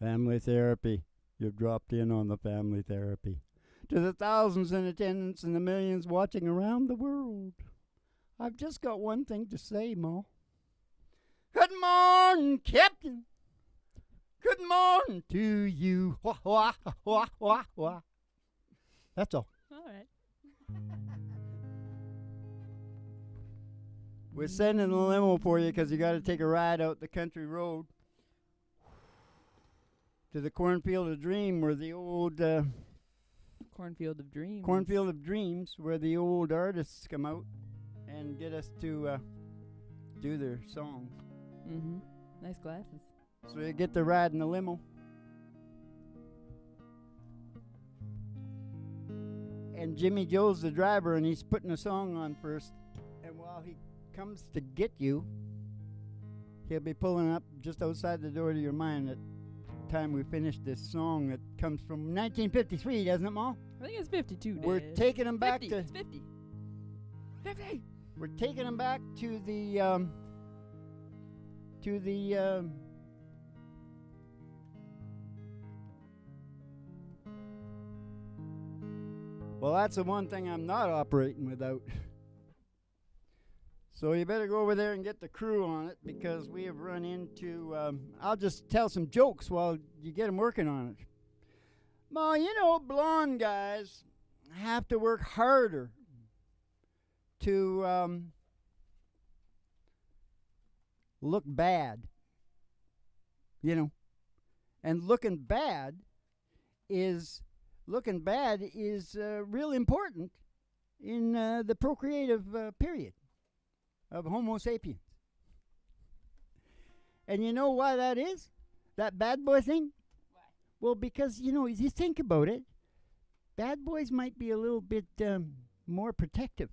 Family therapy. You've dropped in on the family therapy. To the thousands in attendance and the millions watching around the world, I've just got one thing to say, Ma. Good morning, Captain. Good morning to you. Wah, wah, wah, wah, wah. That's all. All right. We're sending the limo for you because you got to take a ride out the country road to the cornfield of dream where the old Cornfield of Dreams. cornfield of dreams where the old artists come out and get us to do their songs. Mm-hmm. Nice glasses. So you get to ride in the limo. And Jimmy Joe's the driver, and he's putting a song on first. And while he comes to get you, he'll be pulling up just outside the door to your mind at the time we finish this song that comes from 1953, doesn't it, Ma? I think it's 52. We're Dad. taking him back 50. to... It's 50. 50. We're taking him back to the well, that's the one thing I'm not operating without. So you better go over there and get the crew on it because we have run into, I'll just tell some jokes while you get them working on it. Ma, you know, blonde guys have to work harder to look bad, you know. And looking bad is real important in the procreative period of Homo sapiens. And you know why that is? That bad boy thing? Why? Well, because, you know, if you think about it, bad boys might be a little bit more protective.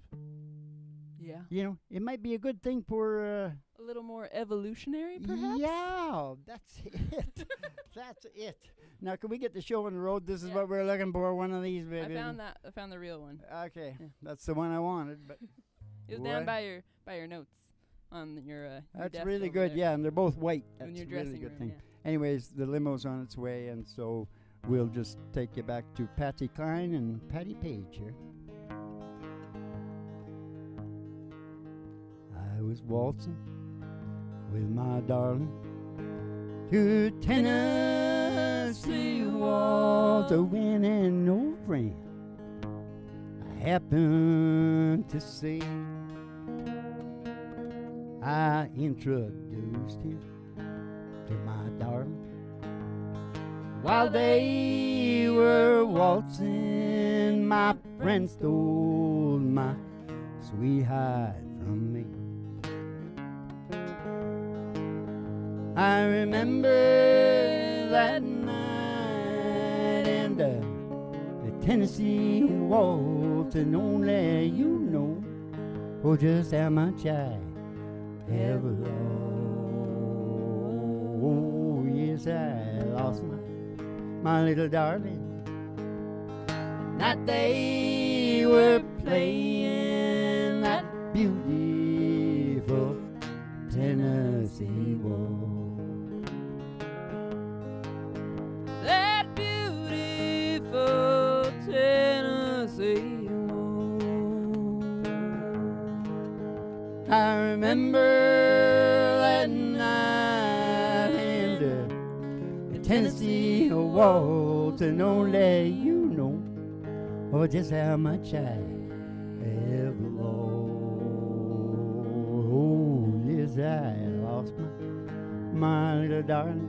Yeah. You know, it might be a good thing for... A little more evolutionary, perhaps? Yeah, that's it. That's it. Now, can we get the show on the road? This is Yeah. what we're looking for, one of these, baby. I found the real one. Okay, Yeah. that's the one I wanted, but It was What? down by your notes on your that's desk really over good, there. yeah, and they're both white. That's In your a really dressing good room, thing. yeah. Anyways, the limo's on its way, and so we'll just take you back to Patsy Cline and Patty Page here. I was waltzing with my darling to Tennessee waltz, a winning old friend I happened to see. I introduced him to my darling while they were waltzing. My friend stole my sweetheart from me. I remember that night and the Tennessee waltz, and only you know just how much I have lost. Oh, yes, I lost my little darling. That they were playing that beautiful Tennessee waltz. That beautiful Tennessee waltz. I remember that night in the Tennessee waltz, and only you know just how much I have lost. Oh, yes, I lost my little darling.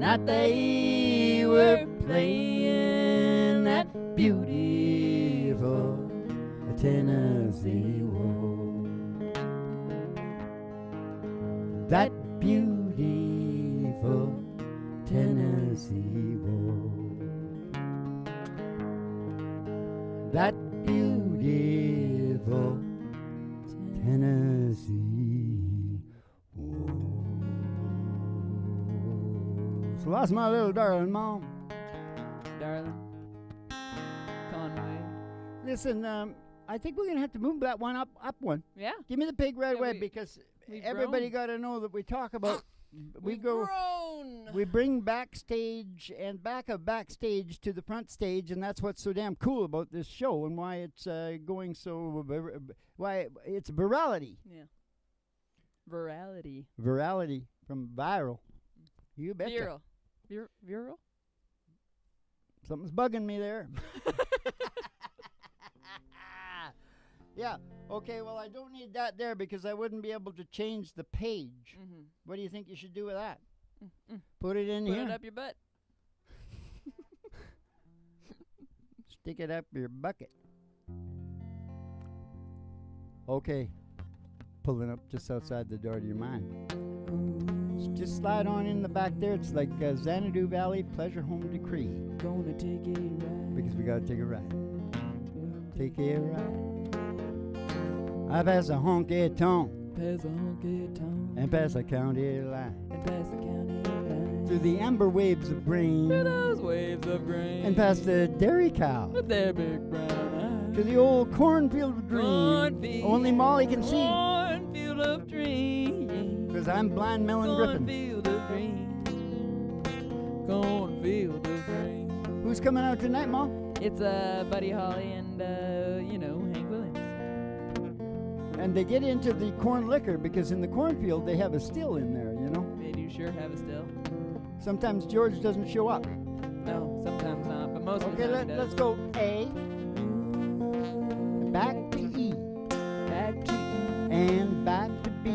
That they were playing that beautiful Tennessee waltz. That beautiful Tennessee waltz. That beautiful Tennessee waltz. Lost my little darling, Mom. Darling. Conway. Listen, I think we're going to have to move that one up one. Yeah. Give me the pig right Yeah, away because we've everybody grown. got to know that we talk about we We've go. grown. We bring backstage and back of backstage to the front stage, and that's what's so damn cool about this show and why it's going so. Why it's virality. Yeah. Virality. Virality from viral. You betcha. Viral. Viral? Something's bugging me there. Yeah. Okay, well, I don't need that there because I wouldn't be able to change the page. Mm-hmm. What do you think you should do with that? Mm-mm. Put it in Put here. it up your butt. Stick it up your bucket. Okay. Pulling up just outside the door to your mind. Just slide on in the back there. It's like Xanadu Valley Pleasure Home Decree. Gonna take a ride. Because we gotta take a ride. Take a ride. I pass a honky tonk Pass a honky tonk. and pass a county line. And pass the county line. Through the amber waves of grain Through those waves of grain. and past the dairy cow. With their big brown eyes. To the old cornfield of dreams. Cornfield. Only Molly can see. Cornfield of dreams. Because I'm Blind Melon Griffin. Cornfield of dreams. Cornfield of dreams. Who's coming out tonight, Ma? It's Buddy Holly and Hank Williams. And they get into the corn liquor because in the cornfield they have a still in there, you know. They do sure have a still. Sometimes George doesn't show up. No, sometimes not, but most of the Okay, time he let's does. go A, back to E, Back to E and back to B.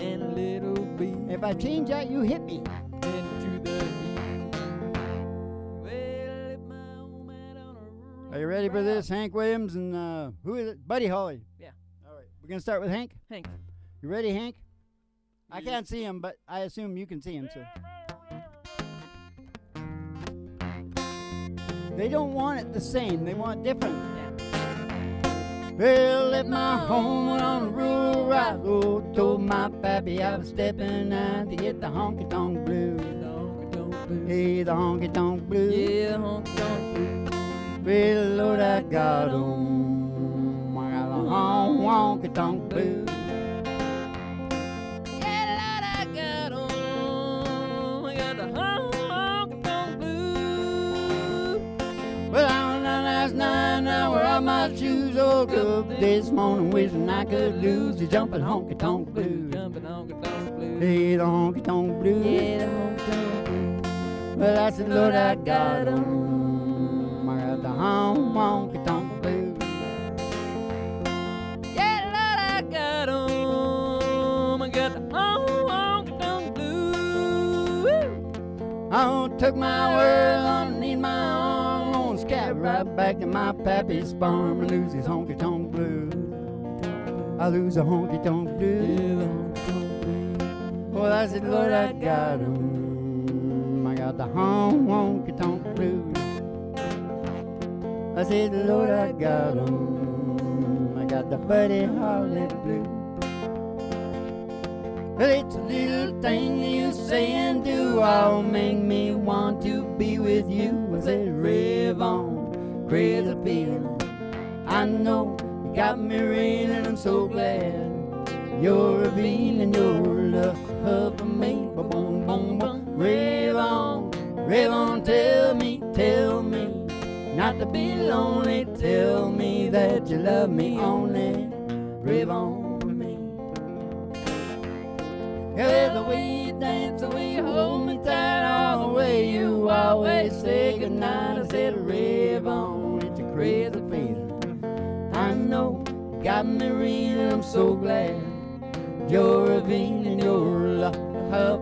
and a little B If I change that, you hit me. into the E. Well, if my old man on a rural Are you ready for route. this? Hank Williams and who is it? Buddy Holly. Yeah. All right, we're gonna start with Hank. Hank. You ready, Hank? I can't see him, but I assume you can see him. So they don't want it the same. They want different. Yeah. Well, left my home on a rural route. Oh, told my pappy I was stepping out to get the honky tonk blues. The honky tonk blues. Hey, the honky tonk blues. Yeah, the honky tonk blues. Well, Lord, I got 'em. I got the honky tonk blues. Yeah, Lord, I got 'em. I got the honky tonk blues. Well, I was down last night, now we're out my shoes. Oh, up this morning, wishing I could lose the jumping honky tonk blues. Jumping honky tonk blues. Hey, the honky tonk blues. Yeah, the honky tonk blues. Well, I said, Lord, I got 'em. I got the honky tonk blues. Yeah, Lord, I got 'em. I got the honky tonk blues. I took my world underneath my arm, on scat right back to my pappy's farm and lose his honky tonk blues. I lose a honky tonk Yeah, blues. the honky tonk blues. Well, I said, Lord, I got 'em. I got the honky tonk blues. I said, Lord, I got 'em. I got the Buddy Holly blues. Well, it's a little thing you say and do, all make me want to be with you. I said, rave on, crazy feeling. I know you got me reeling. I'm so glad you're revealing your love for me. Boom, boom, boom. Rave on, tell me, not to be lonely. Tell me that you love me only. Rave on me. Yeah, the way you dance, the way you hold me tight, all the way you always say goodnight. I said, rave on, it's a crazy feeling. I know you got me reeling. I'm so glad you're revealing your love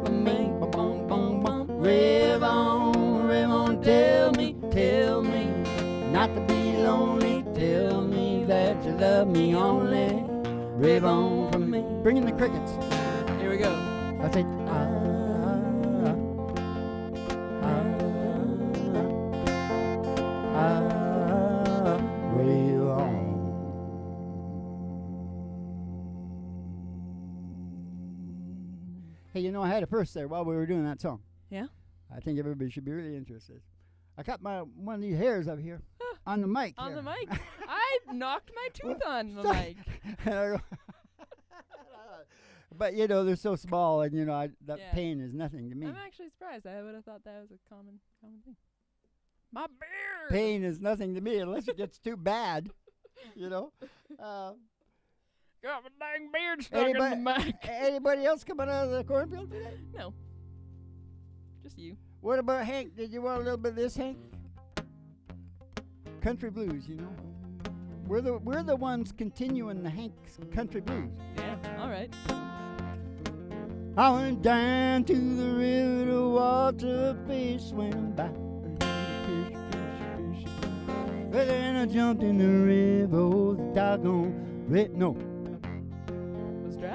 for me. Boom, boom, boom. Rave on, tell me, not to be lonely. Tell me that you love me only. Rave on for me. Bring in the crickets. Here we go. I say, rave on. Hey, you know, I had a first there while we were doing that song. Yeah? I think everybody should be really interested. I cut one of these hairs up here on the mic. On here. the mic. I knocked my tooth on the So- mic. And I go, But, they're so small, and, that Yeah. pain is nothing to me. I'm actually surprised. I would have thought that was a common thing. My beard. Pain is nothing to me unless it gets too bad, Got my dang beard stuck in the back. Anybody else coming out of the cornfield today? No. Just you. What about Hank? Did you want a little bit of this, Hank? Country blues, We're the ones continuing the Hank's country blues. Yeah. All right. I went down to the river to watch a fish swim by. Fish. But then I jumped in the river, oh, the doggone no. Was dry?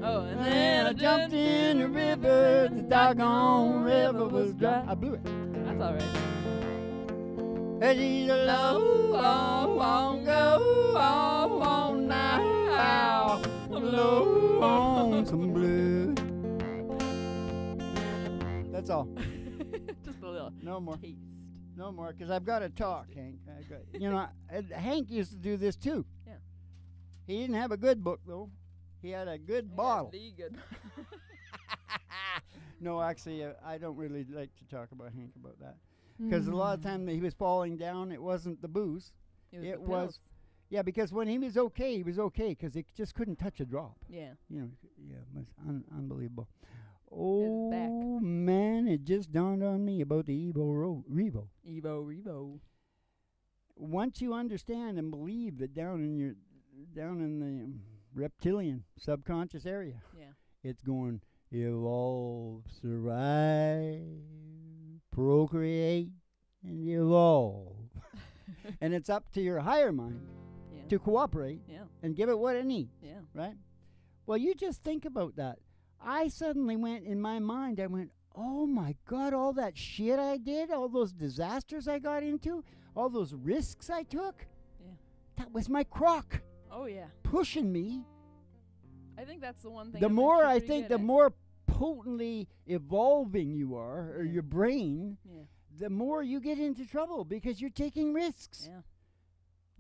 Oh, and then I jumped in the river, the doggone river was dry. I blew it. That's all right. And he's a low on go on now, low on some blue. That's all. Just a little. No more. Taste. No more, because I've got to talk, Hank. Hank used to do this too. Yeah. He didn't have a good book, though. He had a good bottle. The good. No, actually, I don't really like to talk about Hank about that. Because a lot of time that he was falling down, it wasn't the booze. It was. Yeah, because when he was okay, because he just couldn't touch a drop. Yeah. It was unbelievable. His Oh, back. man, it just dawned on me about the Revo. Revo. Once you understand and believe that down in the reptilian subconscious area, Yeah. it's going evolve, survive, procreate, and evolve. And it's up to your higher mind Yeah. to cooperate Yeah. and give it what it needs, Yeah. right? Well, you just think about that. I suddenly went, in my mind, oh my God, all that shit I did, all those disasters I got into, all those risks I took, Yeah. that was my crock Oh yeah. pushing me. I think that's the one thing. The I'm more actually I pretty think, good the at. more potently evolving you are, or Yeah. your brain, Yeah. the more you get into trouble because you're taking risks. Yeah.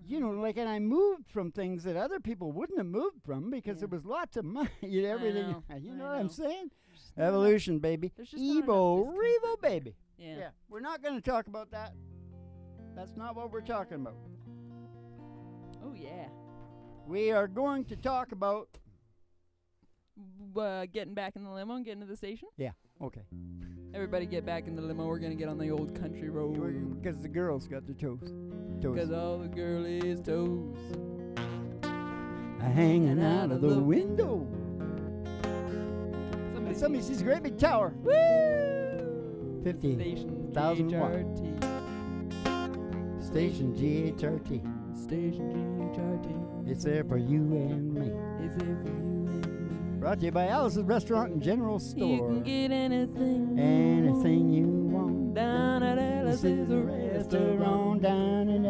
And I moved from things that other people wouldn't have moved from because Yeah. there was lots of money and everything. know, You I know what I'm know. saying? There's just not enough- Evolution, baby. there's just not enough Evo, discomfort. Revo, baby. Yeah. We're not going to talk about that. That's not what we're talking about. Oh yeah. We are going to talk about. Getting back in the limo and getting to the station. Okay. Everybody get back in the limo. We're gonna get on the old country road. Because the girls got their toes. Cause all the girlies' toes Hanging out of the window. Somebody sees a great big tower. Woo! 50,000 watt. GHRT. Station GHRT. Station GHRT. It's there for you and me. Is there for you and me? Brought to you by Alice's Restaurant and General You Store. can get anything. Anything you want. Down at This is Alice's a restaurant. restaurant down in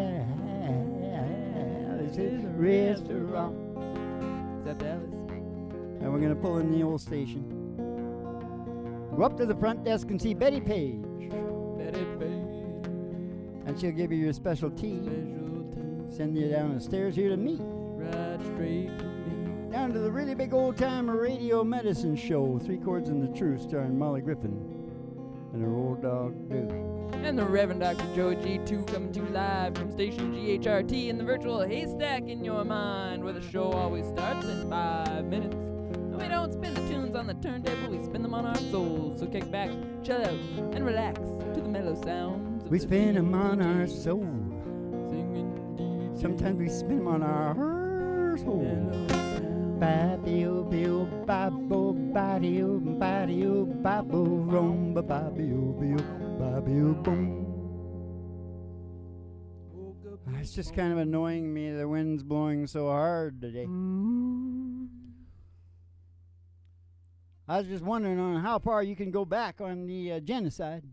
Alice's Restaurant. Except Alice. And we're going to pull in the old station. Go up to the front desk and see Betty Page. Betty Page. And she'll give you your special tea. Specialty. Send you down the stairs here to me. Right straight to me. Down to the really big old-time radio medicine show, 3 Chords and the Truth, starring Molly Griffin and her old dog, Duke. And the Reverend Dr. Joe G2 coming to you live from station GHRT in the virtual haystack in your mind, where the show always starts in 5 minutes. And we don't spin the tunes on the turntable, we spin them on our souls. So kick back, chill out, and relax to the mellow sounds of We the spin them singing on DJ. our soul. Singing DJ. Sometimes we spin them on our soul. Mellow sound. Ba-bi-o-bi-o, ba-bo, ba-di-o, ba-di-o, ba-bo, rom, ba-ba-bi-o-bi-o, ba-bi-o-boom. Woke up It's just kind of annoying me. The wind's blowing so hard today. I was just wondering on how far you can go back on the genocide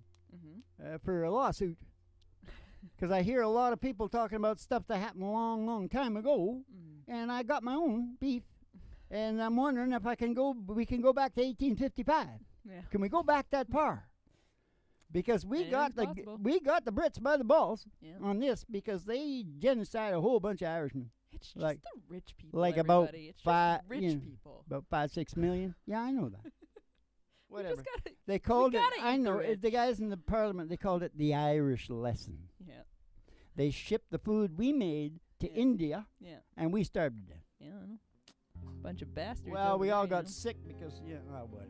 for a lawsuit. Because I hear a lot of people talking about stuff that happened a long, long time ago, and I got my own beef, and I'm wondering if we can go back to 1855. Yeah. Can we go back that far? Because we got Anything's possible. the Brits by the balls Yeah. on this because they genocide a whole bunch of Irishmen. It's just like- the rich people. like about everybody. It's five- just rich you know, people. About 5-6 million. Yeah, I know that. We Whatever. just gotta, They called it. gotta I eat the know rich. the guys in the Parliament. They called it the Irish lesson. yeah, They shipped the food we made to Yeah. India, yeah, and we starved to death. yeah. I know. Bunch of bastards. Well, over we there, all you got know. sick because whatever.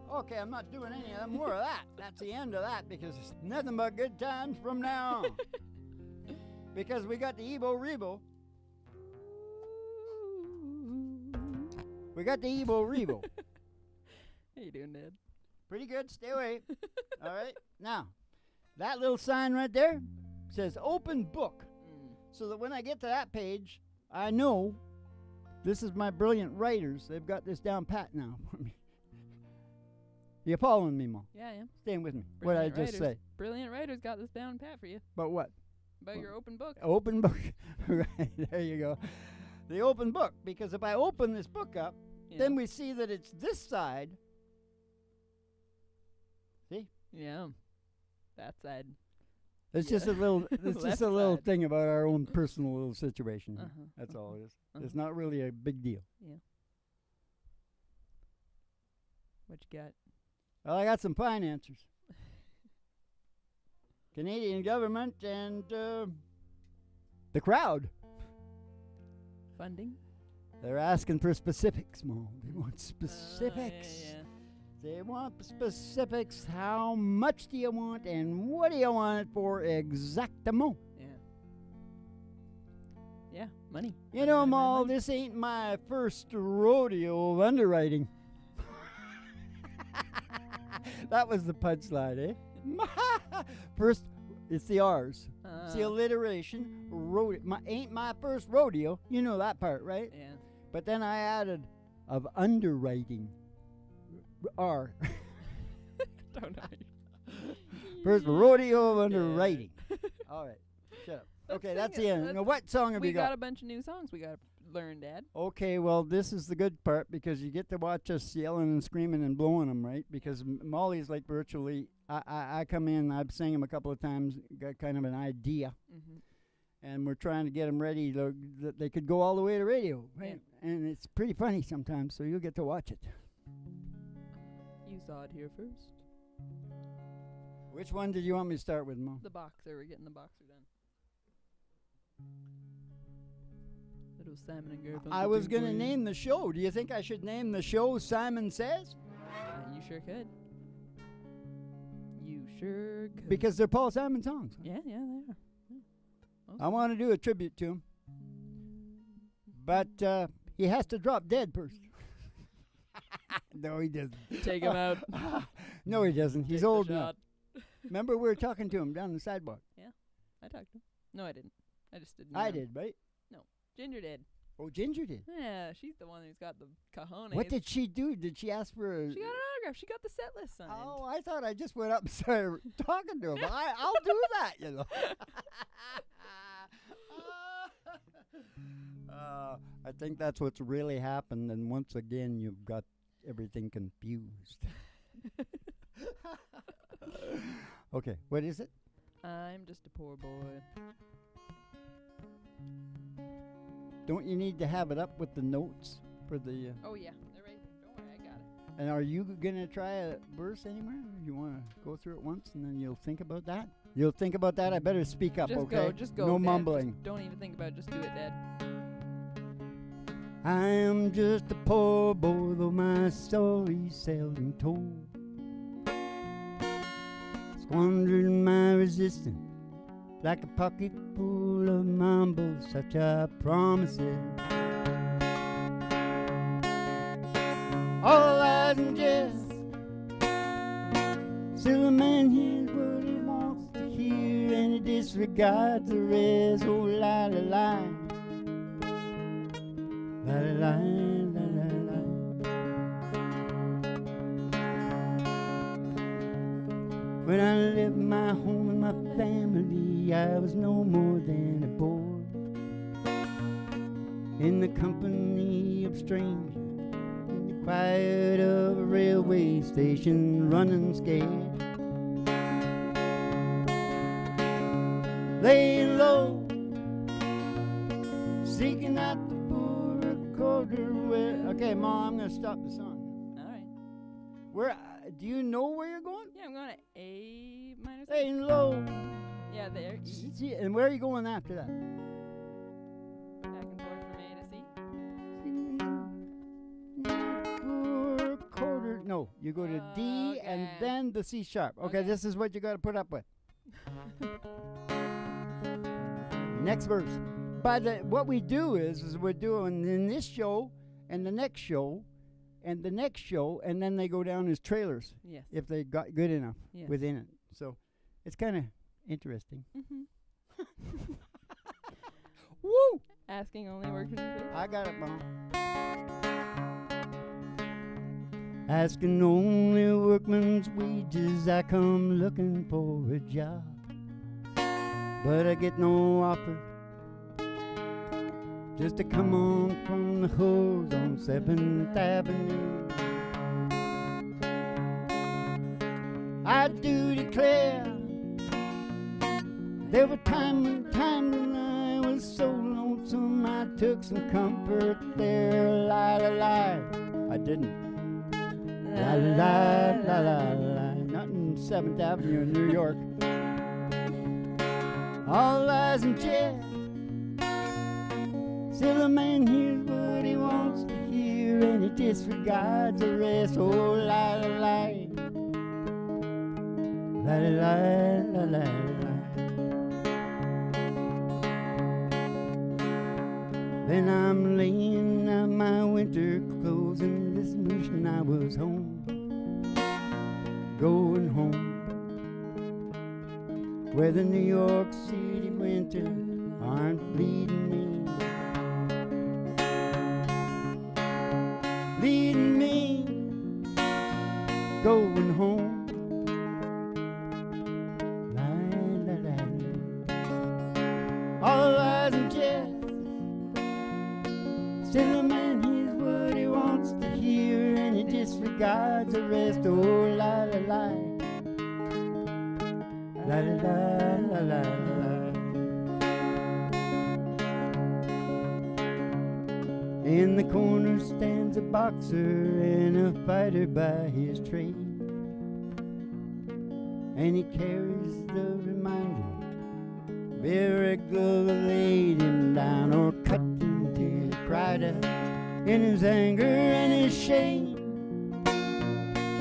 Okay, I'm not doing any more of that. That's the end of that because it's nothing but good times from now on. Because we got the Ebo Rebo. We got the Ebo Rebo. How you doing, Dad? Pretty good. Stay away. All right. Now, that little sign right there says open book. So that when I get to that page, I know this is my brilliant writers. They've got this down pat now for me. You following me, Mom? Yeah, I am. Staying with me. What did I Brilliant just writers. say? Brilliant writers got this down pat for you But what? about Well, your open book. Open book. Right, there you go. The open book. Because if I open this book up, Yeah. then we see that it's this side. See? Yeah, that side. It's Yeah. just a little. It's Left just a little side. thing about our own personal little situation. Here. Uh-huh, That's all it is. uh-huh. It's not really a big deal. What you got? Well, I got some financiers. Canadian government and the crowd. Funding. They're asking for specifics, Mo. They want specifics. Yeah. They want specifics. How much do you want and what do you want it for exactamo? Yeah. Yeah. Money. You Money, know, money, money, Mo, money. this ain't my first rodeo of underwriting. That was the punchline, eh? First, it's the R's. It's the alliteration. Ain't my first rodeo. You know that part, right? Yeah. But then I added of underwriting. R. Don't know. First rodeo of Yeah. underwriting. All right. Shut up. Okay, that's the end. Now, what song have We you got got? a bunch of new songs we got to learn, Dad. Okay, well, this is the good part because you get to watch us yelling and screaming and blowing them, right? Because Molly's like virtually, I come in, I've sang them a couple of times, got kind of an idea, Mm-hmm. and we're trying to get them ready that they could go all the way to radio, right? And it's pretty funny sometimes, so you'll get to watch it. You saw it here first. Which one did you want me to start with, Mo? The boxer. We're getting the boxer done. Little Simon and Garfunkel. I was tune going for to you. name the show. Do you think I should name the show Simon Says? You sure could. You sure could. Because they're Paul Simon songs. Yeah, they are. Yeah. I want to do a tribute to him. But he has to drop dead first. No, he doesn't. Take him out. No, he doesn't. He's Take the old enough. shot. Remember, we were talking to him down the sidewalk. I talked to him. No, I didn't. I just didn't. I know. did, right? Ginger did. Oh, Ginger did. Yeah, she's the one who's got the cojones. What did she do? Did she ask for a... She got an autograph. She got the set list signed. Oh, I thought I just went up and started talking to him. I'll do that, you know. I think that's what's really happened, and once again, you've got everything confused. Okay, what is it? I'm just a poor boy. Don't you need to have it up with the notes for the... Oh, yeah. They're right there. Don't worry. I got it. And are you going to try a verse anywhere? You want to go through it once, and then you'll think about that? You'll think about that? I better speak up, Just okay? go. Just go. No Dad. mumbling. Just don't even think about it. Just do it, Dad. I am just a poor boy, though my story's seldom told. Squandering my resistance like a pocket full of mumbles, such are promises. All lies and jest. Still a man hears what he wants to hear, and he disregards the rest. Oh, la la la. La la la la la. When I left my home and my family, I was no more than a boy in the company of strangers, in the quiet of a railway station, running scared. laying low, seeking out the border quarter where. Okay, Mom, I'm gonna stop the song. All right. Where? Do you know where you're going? Yeah, I'm going to A minor 7. Laying low. Yeah, there. E. See, and where are you going after that? Back and forth from A to C. Quarter. No, you go to D and Okay. then the C sharp. Okay, Okay. this is what you got to put up with. Next verse. What we do is we're doing in this show and the next show and the next show, and then they go down as trailers Yes. if they got good enough Yes. within it. So it's kind of interesting. Mm-hmm. Woo! Asking only workers in place. I got it, Mom. Asking only workman's wages, I come looking for a job, but I get no offer. Just to come on from the hose on 7th Avenue. I do declare there were times when I was so lonesome I took some comfort there. Lie, lie, lie. I didn't. La la la la la. Not in 7th Avenue in New York. All lies and jest. Still a man hears what he wants to hear and he disregards the rest. Oh, lie, lie, lie. Lie, lie, lie, lie, lie. Then I'm laying out my winter clothes and just wishing I was home, going home, where the New York City winter aren't bleeding me, leading me, going home. All lies and jest. Still a man hears what he wants to hear and he disregards the rest. Oh, la la la. La la la la la. In the corner stands a boxer and a fighter by his trade, and he carries the reminder of every glove that laid him down or cut him till he cried out in his anger and his shame.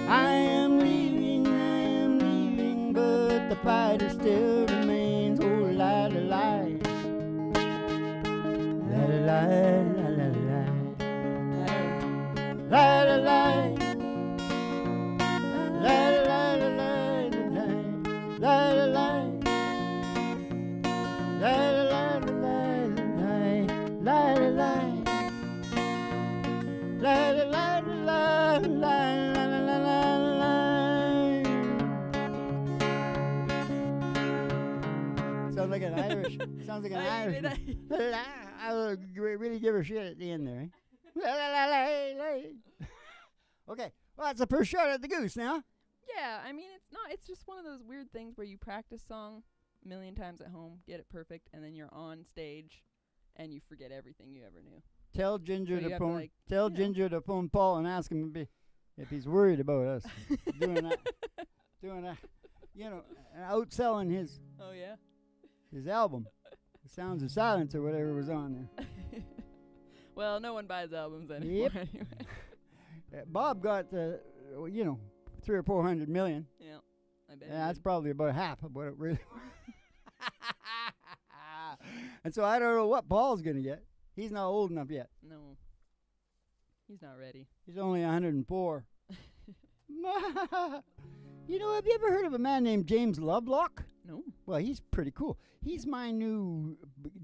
I am leaving, but the fighter still remains. Oh, lie, lie, lie. Lie, lie, lie, lie, lie. Lie, lie, lie. Lie, lie, lie, lie, lie. Lie, lie, lie. Lie, lie, lie, lie, lie. Lie, lie, lie. Lie, lie, lie, lie, lie, lie, lie, lie. Sounds like an Irish. Sounds like an Irish. I will really give her shit at the end there. Eh? Okay, well that's the first shot at the goose now. Yeah, I mean it's just one of those weird things where you practice song a million times at home, get it perfect, and then you're on stage and you forget everything you ever knew. Tell Ginger So you to have to, phone. like, Tell you know. Ginger to phone Paul and ask him if he's worried about us doing that, outselling his Oh yeah. album, The Sounds of Silence or whatever was on there. Well, no one buys albums anymore Yep. anyway. Bob got 300 or 400 million. Yeah, I bet. Yeah, that's probably about half of what it really was. And so I don't know what Paul's gonna get. He's not old enough yet. No. He's not ready. He's only 104. Have you ever heard of a man named James Lovelock? No. Well, he's pretty cool. He's my new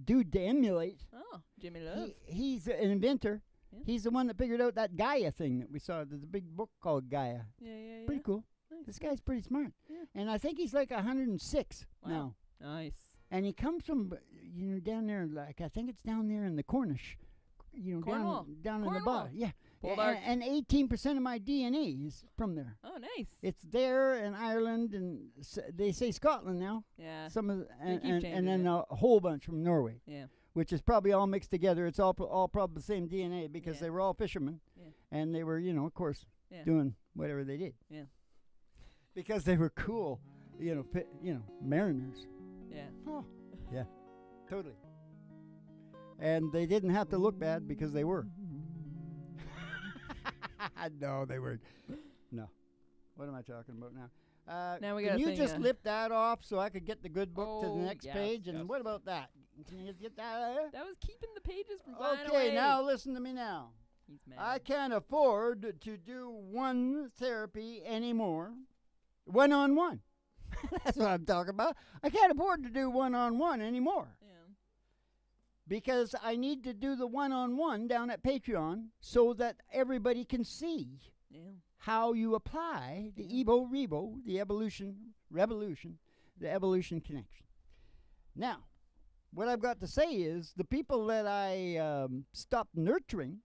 dude to emulate. Oh, Jimmy Love. He's an inventor. Yeah. He's the one that figured out that Gaia thing that we saw. There's a big book called Gaia. Yeah. Pretty cool. Nice. This guy's pretty smart. Yeah. And I think he's like 106 Wow. now. Nice. And he comes from, down there, like, I think it's down there in the Cornish, Cornwall. down in the Cornwall. bottom. Yeah. Bulldog. And 18% of my DNA is from there. Oh, nice. It's there in Ireland, and they say Scotland now. Yeah. Some of They keep and changing then it. a whole bunch from Norway, Yeah. which is probably all mixed together. It's all probably the same DNA because Yeah. they were all fishermen, Yeah. and they were, of course, Yeah. doing whatever they did. Yeah. Because they were cool, mariners. Yeah. Oh, yeah, totally. And they didn't have to look bad because they were. No, they weren't. No. What am I talking about now? Now we can gotta you sing, just lift that off so I could get the good book to the Oh, next yes, page? And yes. what about that? Can you get that? That was keeping the pages from flying Okay, away. now listen to me now. He's mad. I can't afford to do one therapy anymore. One-on-one. That's what I'm talking about. I can't afford to do one-on-one anymore. Yeah. Because I need to do the one-on-one down at Patreon so that everybody can see Yeah. how you apply the Ebo-Rebo, the revolution, the evolution connection. Now, what I've got to say is the people that I stopped nurturing,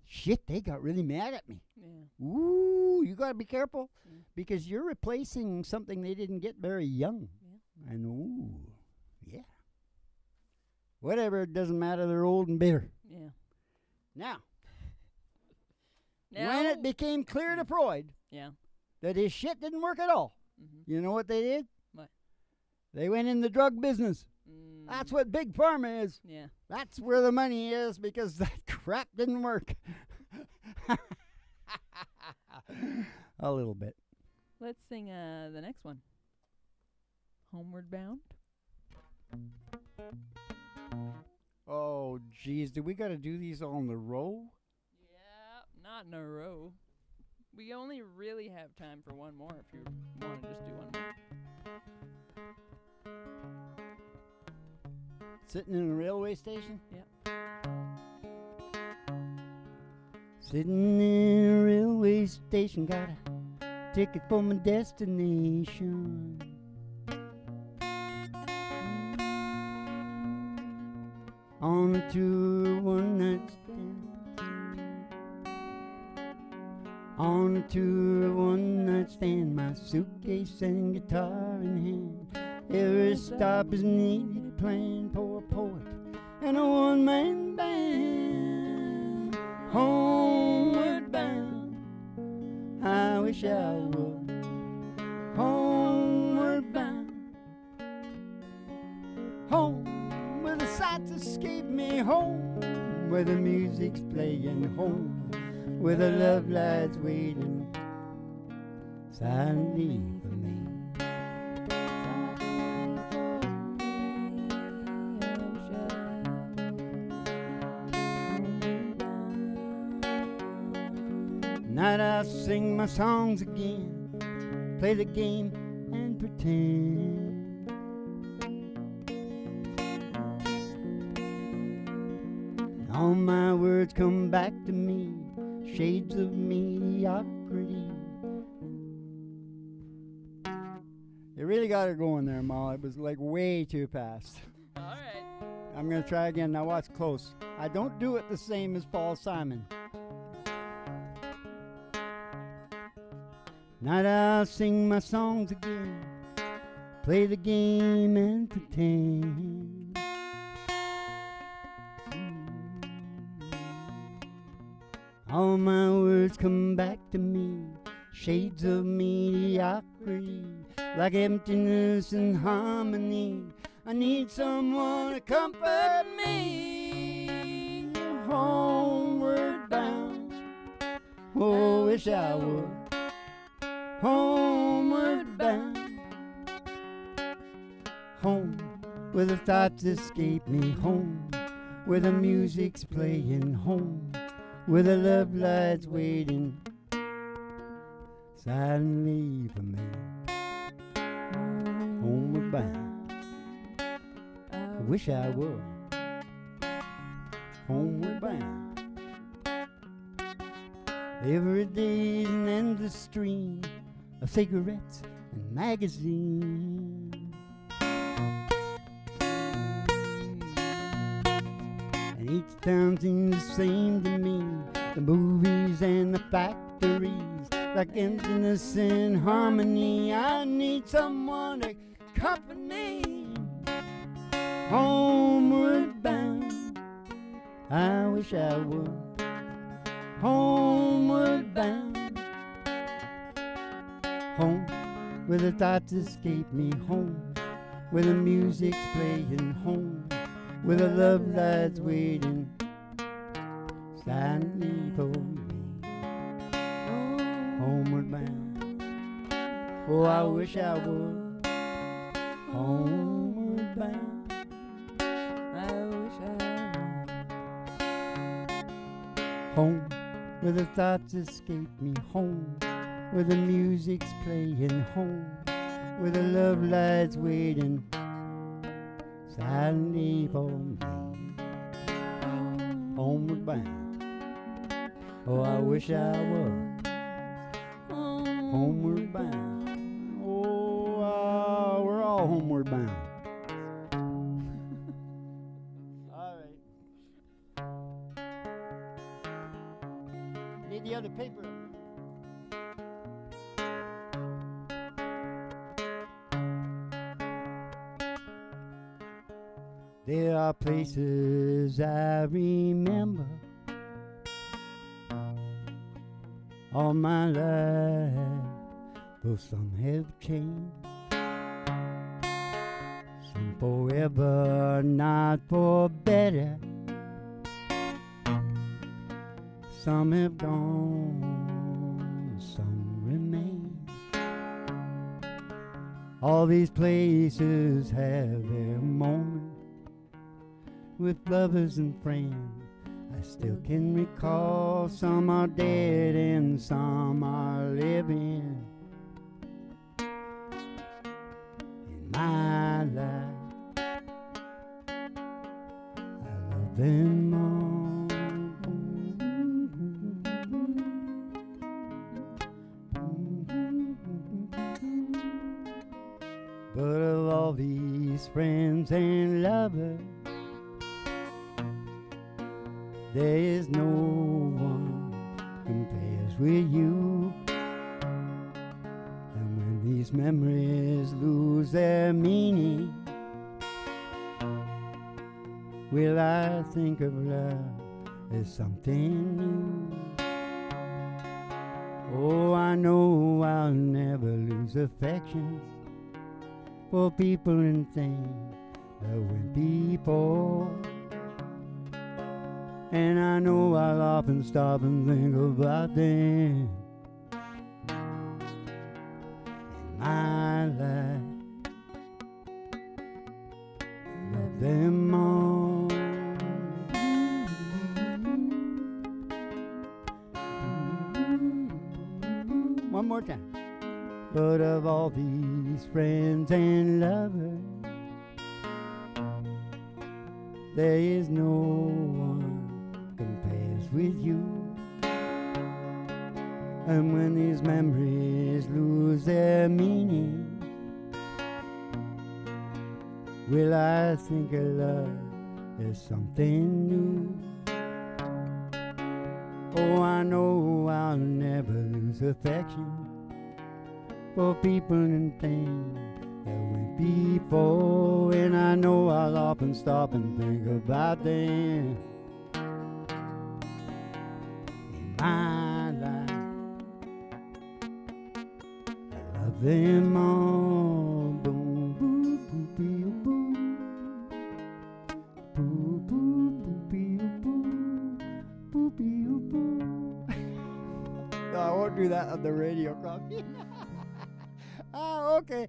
shit, they got really mad at me. Yeah. Ooh, you got to be careful Yeah. because you're replacing something they didn't get very young. Yeah. And ooh, yeah. Whatever, it doesn't matter, they're old and bitter. Yeah. Now, Now. when it became clear to Freud Yeah. that his shit didn't work at all, you know what they did? What? They went in the drug business. That's what big pharma is. Yeah. That's where the money is because that crap didn't work. A little bit. Let's sing the next one. Homeward Bound. Oh, geez. Do we got to do these all in a row? Yeah, not in a row. We only really have time for one more if you want to just do one more. Sitting in a railway station? Yep. Sitting in a railway station, got a ticket for my destination. On a tour, one night stand. On a tour, one night stand. My suitcase and guitar in hand. Every stop is neatly planned for a poet and a one-man band. Homeward bound, I wish I would. Homeward bound, home where the sights escape me. Home where the music's playing. Home where the love lights waiting silently for me. Night I'll sing my songs again, play the game and pretend. All my words come back to me, shades of mediocrity. You really got her going there, Ma. It was like way too fast. All right. I'm going to try again. Now watch close. I don't do it the same as Paul Simon. Night I'll sing my songs again, play the game and pretend. All my words come back to me, shades of mediocrity, like emptiness and harmony. I need someone to comfort me. Homeward bound, oh, wish I would. Homeward bound, home where the thoughts escape me. Home where the music's playing. Home where the love lights waiting silently for me. Homeward bound, I wish I would. Homeward bound, every day's an endless stream of cigarettes and magazines. And each town seems the same to me, the movies and the factories, like emptiness and harmony. I need someone to accompany. Homeward bound, I wish I would. Homeward bound, home where the thoughts escape me. Home where the music's playing. Home where the love lies waiting silently for me. Homeward bound, oh, I wish I would. Homeward bound, I wish I would. home where the thoughts escape me. Home where the music's playing. Home where the love lies waiting silently for me. Homeward bound, oh, I wish I was. Homeward bound, oh, we're all homeward bound. All right. Need the other paper. There are places I remember all my life, though some have changed. Some forever, not for better. Some have gone, some remain. All these places have their moments with lovers and friends. I still can recall some are dead and some are living in my life. I love them all. But of all these friends and lovers, there is no one compares with you. And when these memories lose their meaning, will I think of love as something new? Oh, I know I'll never lose affection for people and things that went before. And I know I'll often stop and think about them in my life. Love them all. One more time. But of all these friends and lovers, there is no one compares with you. And when these memories lose their meaning, will I think of love as something new? Oh, I know I'll never lose affection for people and things that went before. And I know I'll often stop and think about them in my life. I love them all. Boom, boom, boom, boom, boom. Boom, boom, boom, boom, boom, boom, boom. No, I won't do that on the radio, Coffee. Oh, okay.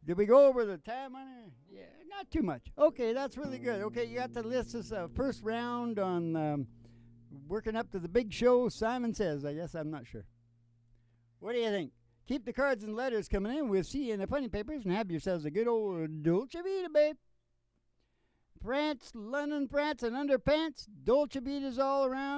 Did we go over the time on it? Yeah, not too much. Okay, that's really good. Okay, you got the list. This first round on working up to the big show. Simon Says. I guess I'm not sure. What do you think? Keep the cards and letters coming in. We'll see you in the funny papers and have yourselves a good old Dolce Vita, babe. Prance, London Prance, and underpants. Dolce Vita's all around.